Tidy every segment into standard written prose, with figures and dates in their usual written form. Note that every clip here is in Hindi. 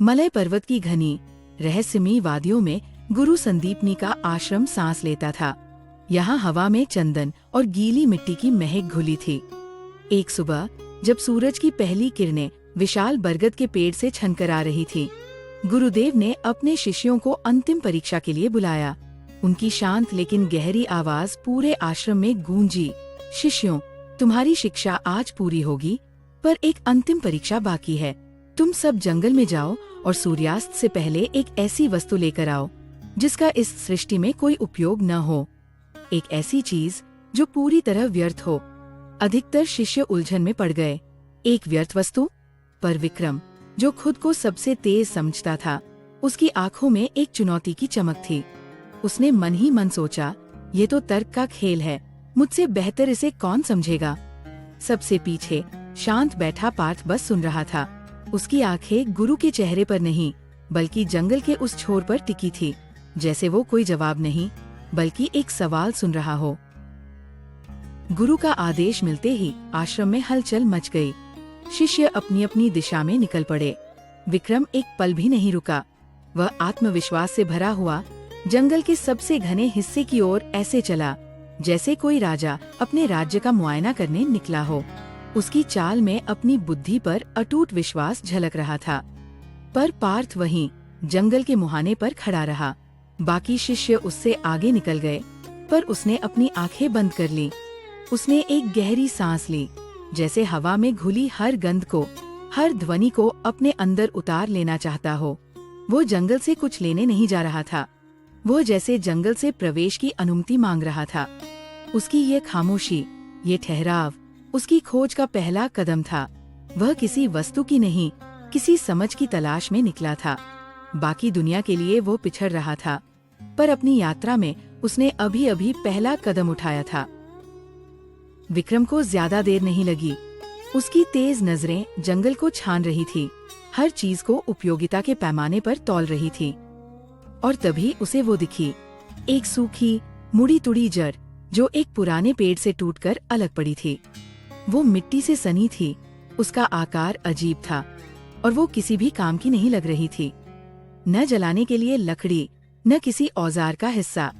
मलय पर्वत की घनी रहस्यमयी वादियों में गुरु संदीपनी का आश्रम सांस लेता था। यहाँ हवा में चंदन और गीली मिट्टी की महक घुली थी। एक सुबह जब सूरज की पहली किरणें विशाल बरगद के पेड़ से छनकर आ रही थी, गुरुदेव ने अपने शिष्यों को अंतिम परीक्षा के लिए बुलाया। उनकी शांत लेकिन गहरी आवाज पूरे आश्रम में गूंजी। शिष्यों, तुम्हारी शिक्षा आज पूरी होगी, पर एक अंतिम परीक्षा बाकी है। तुम सब जंगल में जाओ और सूर्यास्त से पहले एक ऐसी वस्तु लेकर आओ जिसका इस सृष्टि में कोई उपयोग न हो। एक ऐसी चीज जो पूरी तरह व्यर्थ हो। अधिकतर शिष्य उलझन में पड़ गए। एक व्यर्थ वस्तु? पर विक्रम, जो खुद को सबसे तेज समझता था, उसकी आंखों में एक चुनौती की चमक थी। उसने मन ही मन सोचा, ये तो तर्क का खेल है, मुझसे बेहतर इसे कौन समझेगा। सबसे पीछे शांत बैठा पार्थ बस सुन रहा था। उसकी आंखें गुरु के चेहरे पर नहीं, बल्कि जंगल के उस छोर पर टिकी थी, जैसे वो कोई जवाब नहीं, बल्कि एक सवाल सुन रहा हो। गुरु का आदेश मिलते ही आश्रम में हलचल मच गई। शिष्य अपनी अपनी दिशा में निकल पड़े। विक्रम एक पल भी नहीं रुका। वह आत्मविश्वास से भरा हुआ जंगल के सबसे घने हिस्से की ओर ऐसे चला जैसे कोई राजा अपने राज्य का मुआयना करने निकला हो। उसकी चाल में अपनी बुद्धि पर अटूट विश्वास झलक रहा था। पर पार्थ वहीं जंगल के मुहाने पर खड़ा रहा। बाकी शिष्य उससे आगे निकल गए, पर उसने अपनी आंखें बंद कर ली। उसने एक गहरी सांस ली, जैसे हवा में घुली हर गंध को, हर ध्वनि को अपने अंदर उतार लेना चाहता हो। वो जंगल से कुछ लेने नहीं जा रहा था, वो जैसे जंगल से प्रवेश की अनुमति मांग रहा था। उसकी ये खामोशी, ये ठहराव, उसकी खोज का पहला कदम था। वह किसी वस्तु की नहीं, किसी समझ की तलाश में निकला था। बाकी दुनिया के लिए वो पिछड़ रहा था, पर अपनी यात्रा में उसने अभी अभी पहला कदम उठाया था। विक्रम को ज्यादा देर नहीं लगी। उसकी तेज नजरें जंगल को छान रही थी, हर चीज को उपयोगिता के पैमाने पर तौल रही थी। और तभी उसे वो दिखी, एक सूखी मुड़ी तुड़ी जड़ जो एक पुराने पेड़ से टूटकर अलग पड़ी थी। वो मिट्टी से सनी थी, उसका आकार अजीब था और वो किसी भी काम की नहीं लग रही थी। न जलाने के लिए लकड़ी, न किसी औजार का हिस्सा।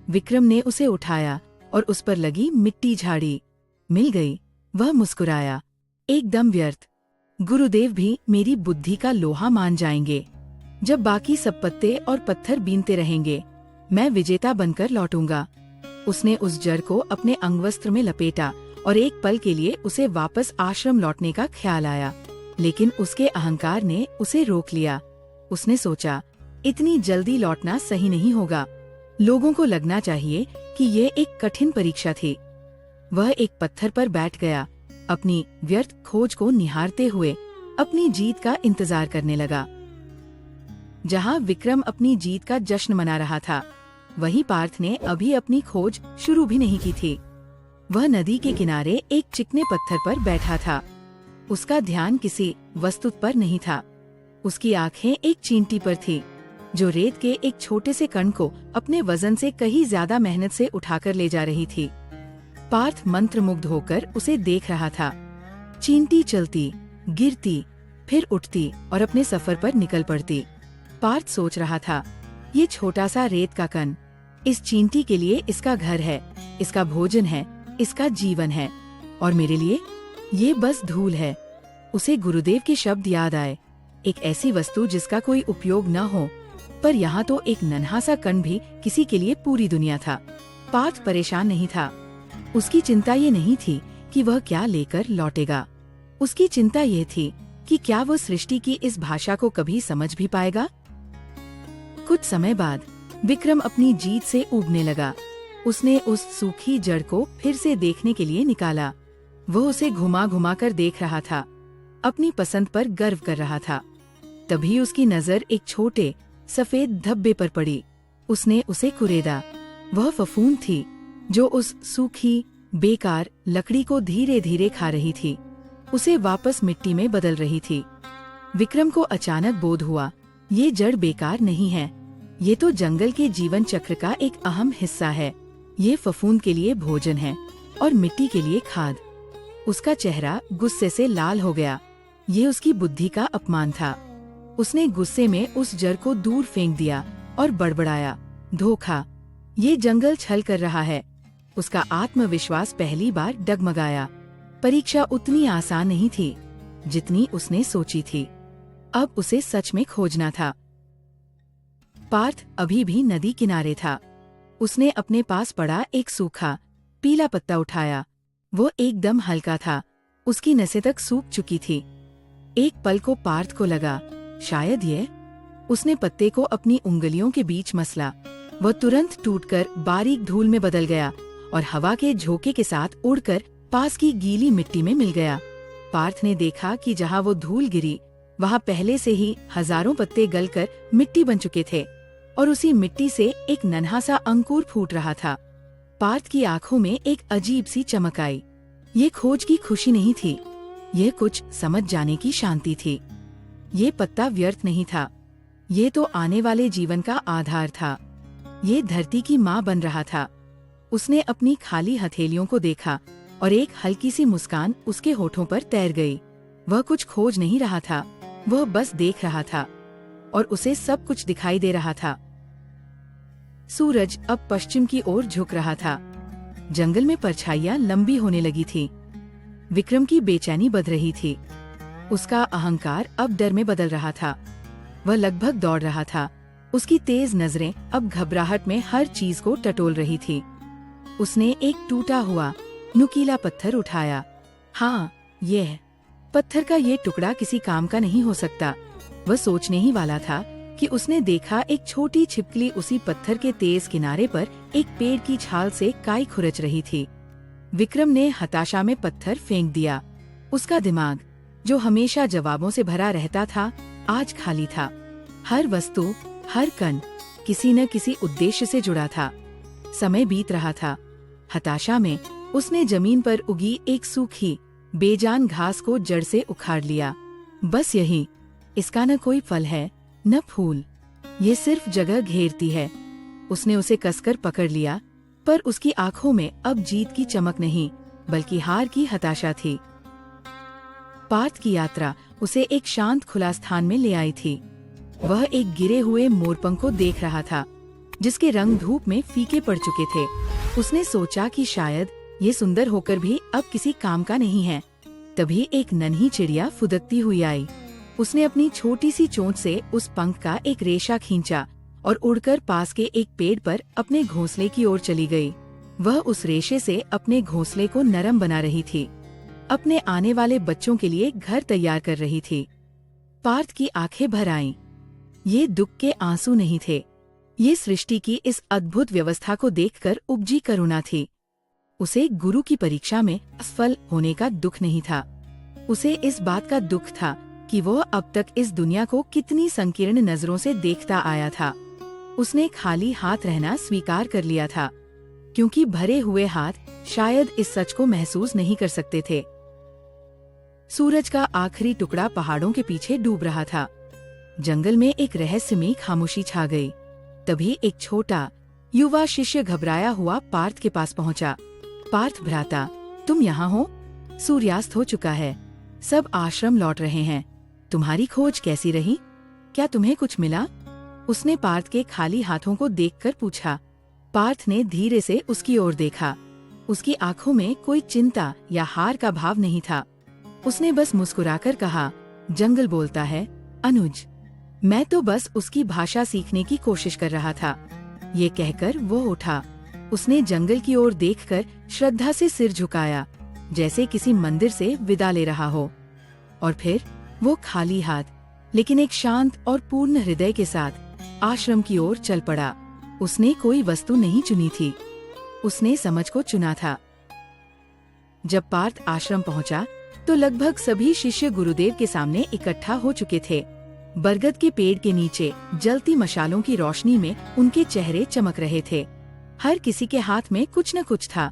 विक्रम ने उसे उठाया और उस पर लगी मिट्टी झाड़ी। मिल गई। वह मुस्कुराया। एकदम व्यर्थ। गुरुदेव भी मेरी बुद्धि का लोहा मान जाएंगे। जब बाकी सब पत्ते और पत्थर बीनते रहेंगे, मैं विजेता बनकर लौटूंगा। उसने उस जड़ को अपने अंगवस्त्र में लपेटा और एक पल के लिए उसे वापस आश्रम लौटने का ख्याल आया, लेकिन उसके अहंकार ने उसे रोक लिया। उसने सोचा, इतनी जल्दी लौटना सही नहीं होगा। लोगों को लगना चाहिए कि ये एक कठिन परीक्षा थी। वह एक पत्थर पर बैठ गया, अपनी व्यर्थ खोज को निहारते हुए अपनी जीत का इंतजार करने लगा। जहाँ विक्रम अपनी जीत का जश्न मना रहा था, वहीं पार्थ ने अभी अपनी खोज शुरू भी नहीं की थी। वह नदी के किनारे एक चिकने पत्थर पर बैठा था। उसका ध्यान किसी वस्तु पर नहीं था। उसकी आंखें एक चींटी पर थी, जो रेत के एक छोटे से कण को अपने वजन से कहीं ज्यादा मेहनत से उठाकर ले जा रही थी। पार्थ मंत्रमुग्ध होकर उसे देख रहा था। चींटी चलती, गिरती, फिर उठती और अपने सफर पर निकल पड़ती। पार्थ सोच रहा था, ये छोटा सा रेत का कण, इस चींटी के लिए इसका घर है, इसका भोजन है, इसका जीवन है, और मेरे लिए ये बस धूल है। उसे गुरुदेव के शब्द याद आए, एक ऐसी वस्तु जिसका कोई उपयोग न हो, पर यहाँ तो एक नन्हा सा कण भी किसी के लिए पूरी दुनिया था। पार्थ परेशान नहीं था। उसकी चिंता ये नहीं थी कि वह क्या लेकर लौटेगा। उसकी चिंता ये थी कि क्या वह सृष्टि की इस भाषा को कभी समझ भी पाएगा। कुछ समय बाद विक्रम अपनी जीत से ऊबने लगा। उसने उस सूखी जड़ को फिर से देखने के लिए निकाला। वह उसे घुमा घुमा कर देख रहा था, अपनी पसंद पर गर्व कर रहा था। तभी उसकी नजर एक छोटे सफेद धब्बे पर पड़ी। उसने उसे कुरेदा। वह फफूंद थी जो उस सूखी बेकार लकड़ी को धीरे धीरे खा रही थी, उसे वापस मिट्टी में बदल रही थी। विक्रम को अचानक बोध हुआ, ये जड़ बेकार नहीं है, ये तो जंगल के जीवन चक्र का एक अहम हिस्सा है। ये फफूंद के लिए भोजन है और मिट्टी के लिए खाद। उसका चेहरा गुस्से से लाल हो गया। ये उसकी बुद्धि का अपमान था। उसने गुस्से में उस जर को दूर फेंक दिया और बड़बड़ाया, धोखा, ये जंगल छल कर रहा है। उसका आत्मविश्वास पहली बार डगमगाया। परीक्षा उतनी आसान नहीं थी जितनी उसने सोची थी। अब उसे सच में खोजना था। पार्थ अभी भी नदी किनारे था। उसने अपने पास पड़ा एक सूखा पीला पत्ता उठाया। वो एकदम हल्का था, उसकी नसें तक सूख चुकी थी। एक पल को पार्थ को लगा, शायद ये। उसने पत्ते को अपनी उंगलियों के बीच मसला। वह तुरंत टूटकर बारीक धूल में बदल गया और हवा के झोंके के साथ उड़कर पास की गीली मिट्टी में मिल गया। पार्थ ने देखा कि जहाँ वो धूल गिरी वहाँ पहले से ही हजारों पत्ते गलकर मिट्टी बन चुके थे और उसी मिट्टी से एक नन्हा सा अंकुर फूट रहा था। पार्थ की आंखों में एक अजीब सी चमक आई। ये खोज की खुशी नहीं थी, ये कुछ समझ जाने की शांति थी। ये पत्ता व्यर्थ नहीं था, ये तो आने वाले जीवन का आधार था। ये धरती की माँ बन रहा था। उसने अपनी खाली हथेलियों को देखा और एक हल्की सी मुस्कान उसके होठों पर तैर गई। वह कुछ खोज नहीं रहा था, वह बस देख रहा था और उसे सब कुछ दिखाई दे रहा था। सूरज अब पश्चिम की ओर झुक रहा था। जंगल में परछाइयां लंबी होने लगी थी। विक्रम की बेचैनी बढ़ रही थी। उसका अहंकार अब डर में बदल रहा था। वह लगभग दौड़ रहा था। उसकी तेज नजरें अब घबराहट में हर चीज को टटोल रही थी। उसने एक टूटा हुआ नुकीला पत्थर उठाया। हाँ, यह पत्थर का ये टुकड़ा किसी काम का नहीं हो सकता। वह सोचने ही वाला था कि उसने देखा एक छोटी छिपकली उसी पत्थर के तेज किनारे पर एक पेड़ की छाल से काई खुरच रही थी। विक्रम ने हताशा में पत्थर फेंक दिया। उसका दिमाग, जो हमेशा जवाबों से भरा रहता था, आज खाली था। हर वस्तु, हर कण किसी न किसी उद्देश्य से जुड़ा था। समय बीत रहा था। हताशा में उसने जमीन पर उगी एक सूखी बेजान घास को जड़ से उखाड़ लिया। बस यही, इसका न कोई फल है न फूल, ये सिर्फ जगह घेरती है। उसने उसे कसकर पकड़ लिया, पर उसकी आंखों में अब जीत की चमक नहीं बल्कि हार की हताशा थी। पार्थ की यात्रा उसे एक शांत खुला स्थान में ले आई थी। वह एक गिरे हुए मोरपंख को देख रहा था जिसके रंग धूप में फीके पड़ चुके थे। उसने सोचा कि शायद ये सुंदर होकर भी अब किसी काम का नहीं है। तभी एक नन्ही चिड़िया फुदकती हुई आई। उसने अपनी छोटी सी चोंच से उस पंख का एक रेशा खींचा और उड़कर पास के एक पेड़ पर अपने घोंसले की ओर चली गई। वह उस रेशे से अपने घोंसले को नरम बना रही थी, अपने आने वाले बच्चों के लिए घर तैयार कर रही थी। पार्थ की आंखें भर आईं। ये दुख के आंसू नहीं थे, ये सृष्टि की इस अद्भुत व्यवस्था को देखकर उपजी करुणा थी। उसे गुरु की परीक्षा में असफल होने का दुख नहीं था, उसे इस बात का दुख था कि वो अब तक इस दुनिया को कितनी संकीर्ण नजरों से देखता आया था। उसने खाली हाथ रहना स्वीकार कर लिया था, क्योंकि भरे हुए हाथ शायद इस सच को महसूस नहीं कर सकते थे। सूरज का आखिरी टुकड़ा पहाड़ों के पीछे डूब रहा था। जंगल में एक रहस्यमयी खामोशी छा गई। तभी एक छोटा युवा शिष्य घबराया हुआ पार्थ के पास पहुंचा। पार्थ भ्राता, तुम यहाँ हो? सूर्यास्त हो चुका है, सब आश्रम लौट रहे हैं। तुम्हारी खोज कैसी रही? क्या तुम्हें कुछ मिला? उसने पार्थ के खाली हाथों को देखकर पूछा। पार्थ ने धीरे से उसकी ओर देखा। उसकी आंखों में कोई चिंता या हार का भाव नहीं था। उसने बस मुस्कुराकर कहा, जंगल बोलता है अनुज। मैं तो बस उसकी भाषा सीखने की कोशिश कर रहा था। ये कहकर वो उठा। उसने जंगल की ओर देखकर श्रद्धा से सिर झुकाया, जैसे किसी मंदिर से विदा ले रहा हो। और फिर वो खाली हाथ लेकिन एक शांत और पूर्ण हृदय के साथ आश्रम की ओर चल पड़ा। उसने कोई वस्तु नहीं चुनी थी, उसने समझ को चुना था। जब पार्थ आश्रम पहुंचा तो लगभग सभी शिष्य गुरुदेव के सामने इकट्ठा हो चुके थे। बरगद के पेड़ के नीचे जलती मशालों की रोशनी में उनके चेहरे चमक रहे थे। हर किसी के हाथ में कुछ न कुछ था।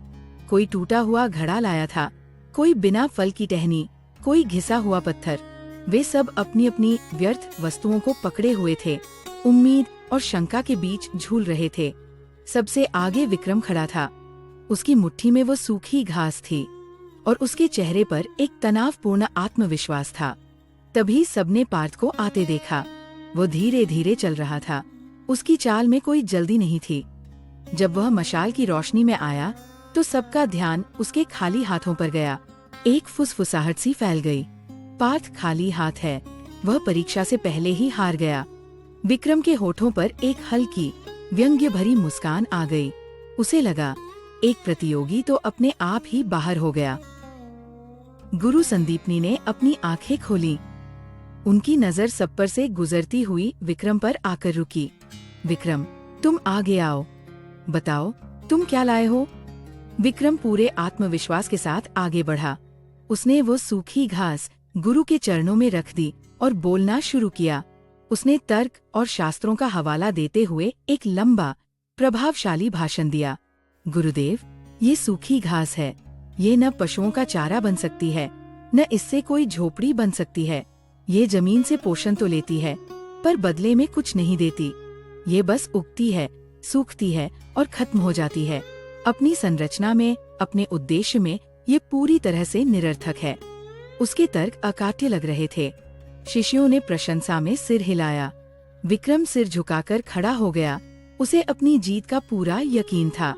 कोई टूटा हुआ घड़ा लाया था, कोई बिना फल की टहनी, कोई घिसा हुआ पत्थर। वे सब अपनी अपनी व्यर्थ वस्तुओं को पकड़े हुए थे, उम्मीद और शंका के बीच झूल रहे थे। सबसे आगे विक्रम खड़ा था। उसकी मुट्ठी में वो सूखी घास थी और उसके चेहरे पर एक तनावपूर्ण आत्मविश्वास था। तभी सबने पार्थ को आते देखा। वो धीरे धीरे चल रहा था। उसकी चाल में कोई जल्दी नहीं थी। जब वह मशाल की रोशनी में आया तो सबका ध्यान उसके खाली हाथों पर गया। एक फुसफुसाहट सी फैल गई। पार्थ खाली हाथ है। वह परीक्षा से पहले ही हार गया। विक्रम के होठों पर एक हल्की व्यंग्य भरी मुस्कान आ गई। उसे लगा एक प्रतियोगी तो अपने आप ही बाहर हो गया। गुरु संदीपनी ने अपनी आंखें खोली। उनकी नजर सब पर से गुजरती हुई विक्रम पर आकर रुकी। विक्रम, तुम आगे आओ, बताओ तुम क्या लाए हो। विक्रम पूरे आत्मविश्वास के साथ आगे बढ़ा। उसने वो सूखी घास गुरु के चरणों में रख दी और बोलना शुरू किया। उसने तर्क और शास्त्रों का हवाला देते हुए एक लंबा प्रभावशाली भाषण दिया। गुरुदेव, ये सूखी घास है। ये न पशुओं का चारा बन सकती है, न इससे कोई झोपड़ी बन सकती है। ये जमीन से पोषण तो लेती है, पर बदले में कुछ नहीं देती। ये बस उगती है, सूखती है और खत्म हो जाती है। अपनी संरचना में, अपने उद्देश्य में ये पूरी तरह से निरर्थक है। उसके तर्क अकाट्य लग रहे थे। शिष्यों ने प्रशंसा में सिर हिलाया। विक्रम सिर झुकाकर खड़ा हो गया। उसे अपनी जीत का पूरा यकीन था।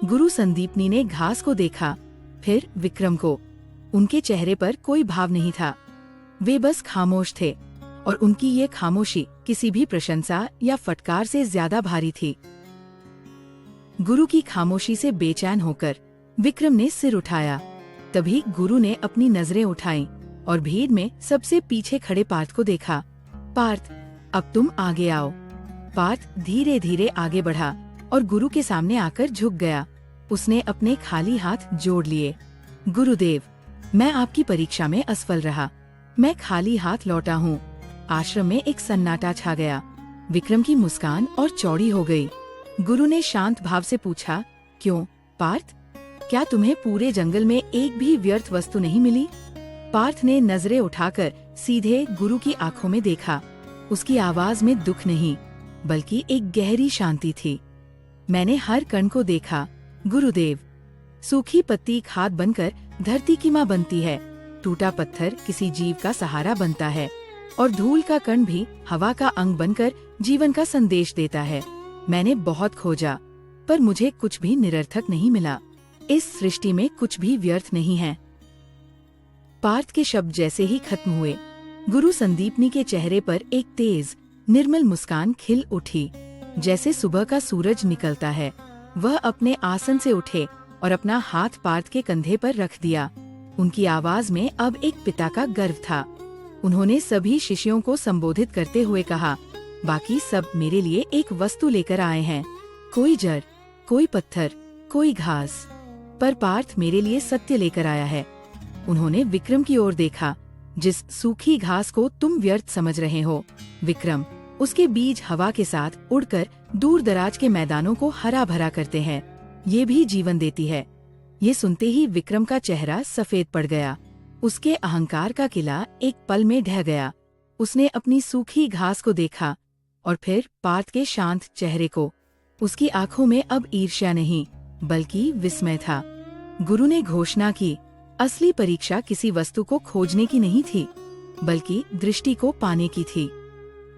गुरु संदीपनी ने घास को देखा, फिर विक्रम को। उनके चेहरे पर कोई भाव नहीं था। वे बस खामोश थे और उनकी ये खामोशी किसी भी प्रशंसा या फटकार से ज्यादा भारी थी। गुरु की खामोशी से बेचैन होकर विक्रम ने सिर उठाया। तभी गुरु ने अपनी नजरें उठाईं और भीड़ में सबसे पीछे खड़े पार्थ को देखा। पार्थ, अब तुम आगे आओ। पार्थ धीरे धीरे आगे बढ़ा और गुरु के सामने आकर झुक गया। उसने अपने खाली हाथ जोड़ लिए। गुरुदेव, मैं आपकी परीक्षा में असफल रहा। मैं खाली हाथ लौटा हूँ। आश्रम में एक सन्नाटा छा गया। विक्रम की मुस्कान और चौड़ी हो गई। गुरु ने शांत भाव से पूछा, क्यों पार्थ, क्या तुम्हें पूरे जंगल में एक भी व्यर्थ वस्तु नहीं मिली? पार्थ ने नजरें उठाकर सीधे गुरु की आंखों में देखा। उसकी आवाज में दुख नहीं, बल्कि एक गहरी शांति थी। मैंने हर कण को देखा गुरुदेव। सूखी पत्ती खाद बनकर धरती की माँ बनती है। टूटा पत्थर किसी जीव का सहारा बनता है और धूल का कण भी हवा का अंग बनकर जीवन का संदेश देता है। मैंने बहुत खोजा, पर मुझे कुछ भी निरर्थक नहीं मिला। इस सृष्टि में कुछ भी व्यर्थ नहीं है। पार्थ के शब्द जैसे ही खत्म हुए, गुरु संदीपनी के चेहरे पर एक तेज निर्मल मुस्कान खिल उठी, जैसे सुबह का सूरज निकलता है। वह अपने आसन से उठे और अपना हाथ पार्थ के कंधे पर रख दिया। उनकी आवाज में अब एक पिता का गर्व था। उन्होंने सभी शिष्यों को संबोधित करते हुए कहा, बाकी सब मेरे लिए एक वस्तु लेकर आए हैं। कोई जड़, कोई पत्थर, कोई घास, पर पार्थ मेरे लिए सत्य लेकर आया है। उन्होंने विक्रम की ओर देखा। जिस सूखी घास को तुम व्यर्थ समझ रहे हो, विक्रम, उसके बीज हवा के साथ उड़कर दूर दराज के मैदानों को हरा भरा करते हैं। ये भी जीवन देती है। ये सुनते ही विक्रम का चेहरा सफेद पड़ गया। उसके अहंकार का किला एक पल में ढह गया। उसने अपनी सूखी घास को देखा और फिर पार्थ के शांत चेहरे को। उसकी आंखों में अब ईर्ष्या नहीं, बल्कि विस्मय था। गुरु ने घोषणा की, असली परीक्षा किसी वस्तु को खोजने की नहीं थी, बल्कि दृष्टि को पाने की थी।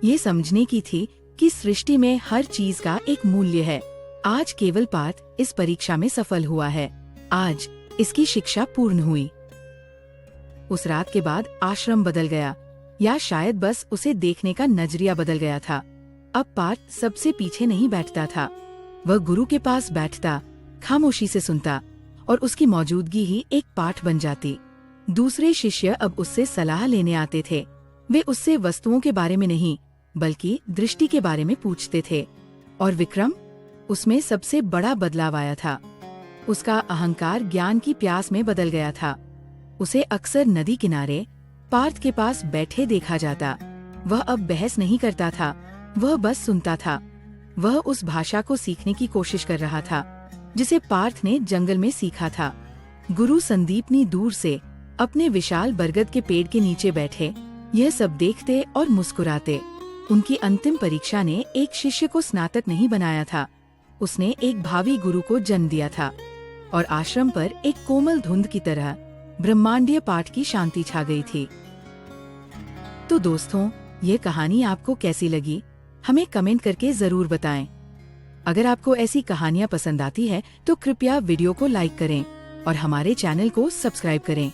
ये समझने की थी कि सृष्टि में हर चीज का एक मूल्य है। आज केवल पार्थ इस परीक्षा में सफल हुआ है। आज इसकी शिक्षा पूर्ण हुई। उस रात के बाद आश्रम बदल गया, या शायद बस उसे देखने का नजरिया बदल गया था। अब पार्थ सबसे पीछे नहीं बैठता था। वह गुरु के पास बैठता, खामोशी से सुनता, और उसकी मौजूदगी ही एक पाठ बन जाती। दूसरे शिष्य अब उससे सलाह लेने आते थे। वे उससे वस्तुओं के बारे में नहीं, बल्कि दृष्टि के बारे में पूछते थे। और विक्रम, उसमें सबसे बड़ा बदलाव आया था। उसका अहंकार ज्ञान की प्यास में बदल गया था। उसे अक्सर नदी किनारे पार्थ के पास बैठे देखा जाता। वह अब बहस नहीं करता था, वह बस सुनता था। वह उस भाषा को सीखने की कोशिश कर रहा था जिसे पार्थ ने जंगल में सीखा था। गुरु संदीपनी दूर से अपने विशाल बरगद के पेड़ के नीचे बैठे यह सब देखते और मुस्कुराते। उनकी अंतिम परीक्षा ने एक शिष्य को स्नातक नहीं बनाया था, उसने एक भावी गुरु को जन्म दिया था। और आश्रम पर एक कोमल धुंध की तरह ब्रह्मांडीय पाठ की शांति छा गई थी। तो दोस्तों, ये कहानी आपको कैसी लगी, हमें कमेंट करके जरूर बताएं। अगर आपको ऐसी कहानियाँ पसंद आती है तो कृपया वीडियो को लाइक करें और हमारे चैनल को सब्सक्राइब करें।